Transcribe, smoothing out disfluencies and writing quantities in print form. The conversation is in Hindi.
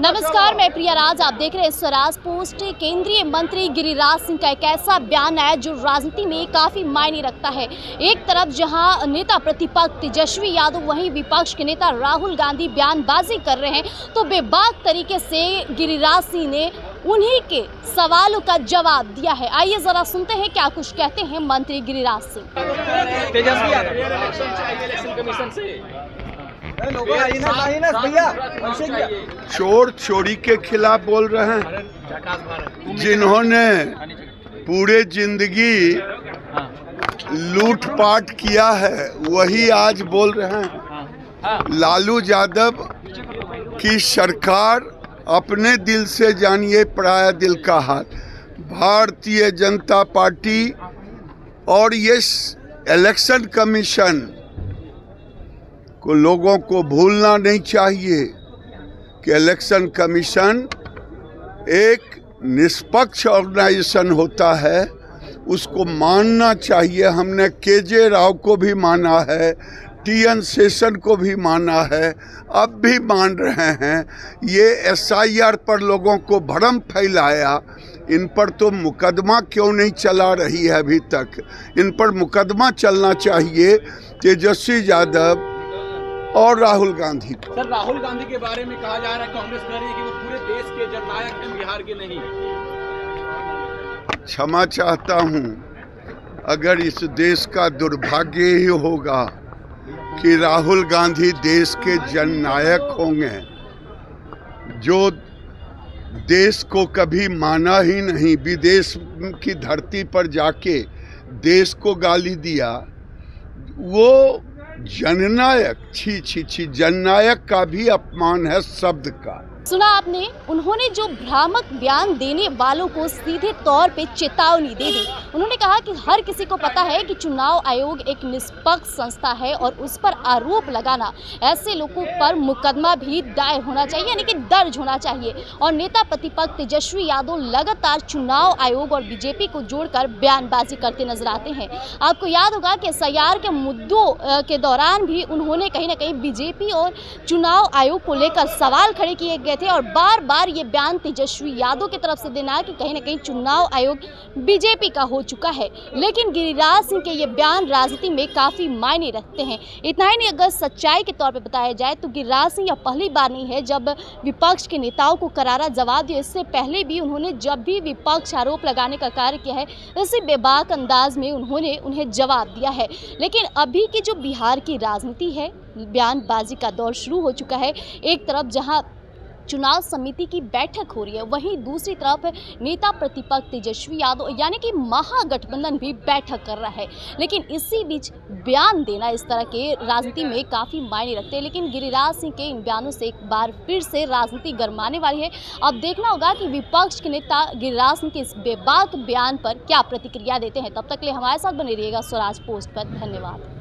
नमस्कार, मैं प्रिया राज। आप देख रहे हैं स्वराज पोस्ट। केंद्रीय मंत्री गिरिराज सिंह का एक ऐसा बयान है जो राजनीति में काफी मायने रखता है। एक तरफ जहां नेता प्रतिपक्ष तेजस्वी यादव, वहीं विपक्ष के नेता राहुल गांधी बयानबाजी कर रहे हैं, तो बेबाक तरीके से गिरिराज सिंह ने उन्हीं के सवालों का जवाब दिया है। आइए जरा सुनते हैं क्या कुछ कहते हैं मंत्री गिरिराज सिंह। तेजस्वी यादव चोर चोरी के खिलाफ बोल रहे हैं, जिन्होंने पूरे जिंदगी लूटपाट किया है वही आज बोल रहे हैं। लालू यादव की सरकार अपने दिल से जानिए पराया दिल का हाल। भारतीय जनता पार्टी और ये इलेक्शन कमीशन को लोगों को भूलना नहीं चाहिए कि इलेक्शन कमीशन एक निष्पक्ष ऑर्गेनाइजेशन होता है, उसको मानना चाहिए। हमने केजे राव को भी माना है, टीएन शेषन को भी माना है, अब भी मान रहे हैं। ये एसआईआर पर लोगों को भ्रम फैलाया, इन पर तो मुकदमा क्यों नहीं चला रही है अभी तक? इन पर मुकदमा चलना चाहिए। तेजस्वी यादव और राहुल गांधी को। सर, राहुल गांधी के बारे में कहा जा रहा है, कांग्रेस कह रही है कि वो पूरे देश के जननायक हैं, बिहार के नहीं। क्षमा चाहता हूं, अगर इस देश का दुर्भाग्य ही होगा कि राहुल गांधी देश के जननायक होंगे, जो देश को कभी माना ही नहीं, विदेश की धरती पर जाके देश को गाली दिया, वो जननायक। छी छी छी, जननायक का भी अपमान है शब्द का। सुना आपने, उन्होंने जो भ्रामक बयान देने वालों को सीधे तौर पे चेतावनी दे दी। उन्होंने कहा कि हर किसी को पता है कि चुनाव आयोग एक निष्पक्ष संस्था है और उस पर आरोप लगाना, ऐसे लोगों पर मुकदमा भी दायर होना चाहिए, यानी कि दर्ज होना चाहिए। और नेता प्रतिपक्ष तेजस्वी यादव लगातार चुनाव आयोग और बीजेपी को जोड़कर बयानबाजी करते नजर आते हैं। आपको याद होगा कि एसआईआर के मुद्दों के दौरान भी उन्होंने कहीं ना कहीं बीजेपी और चुनाव आयोग को लेकर सवाल खड़े किए गए थे और बार बार ये बयान तेजस्वी यादव की तरफ से देना है कि कहीं ना कहीं चुनाव आयोग बीजेपी का हो चुका है। लेकिन गिरिराज सिंह के ये बयान राजनीति में काफी मायने रखते हैं। इतना ही नहीं, अगर सच्चाई के तौर पे बताया जाए तो गिरिराज सिंह यह पहली बार नहीं है जब विपक्ष के नेताओं को करारा जवाब दिया। इससे पहले भी उन्होंने जब भी विपक्ष आरोप लगाने का कार्य किया है, इसी बेबाक अंदाज में उन्होंने उन्हें जवाब दिया है। लेकिन अभी की जो बिहार की राजनीति है, बयानबाजी का दौर शुरू हो चुका है। एक तरफ जहां चुनाव समिति की बैठक हो रही है, वहीं दूसरी तरफ नेता प्रतिपक्ष तेजस्वी यादव यानी कि महागठबंधन भी बैठक कर रहा है। लेकिन इसी बीच बयान देना इस तरह के राजनीति में काफ़ी मायने रखते हैं। लेकिन गिरिराज सिंह के इन बयानों से एक बार फिर से राजनीति गरमाने वाली है। अब देखना होगा कि विपक्ष के नेता गिरिराज सिंह के इस बेबाक बयान पर क्या प्रतिक्रिया देते हैं। तब तक के लिए हमारे साथ बने रहिएगा स्वराज पोस्ट पर। धन्यवाद।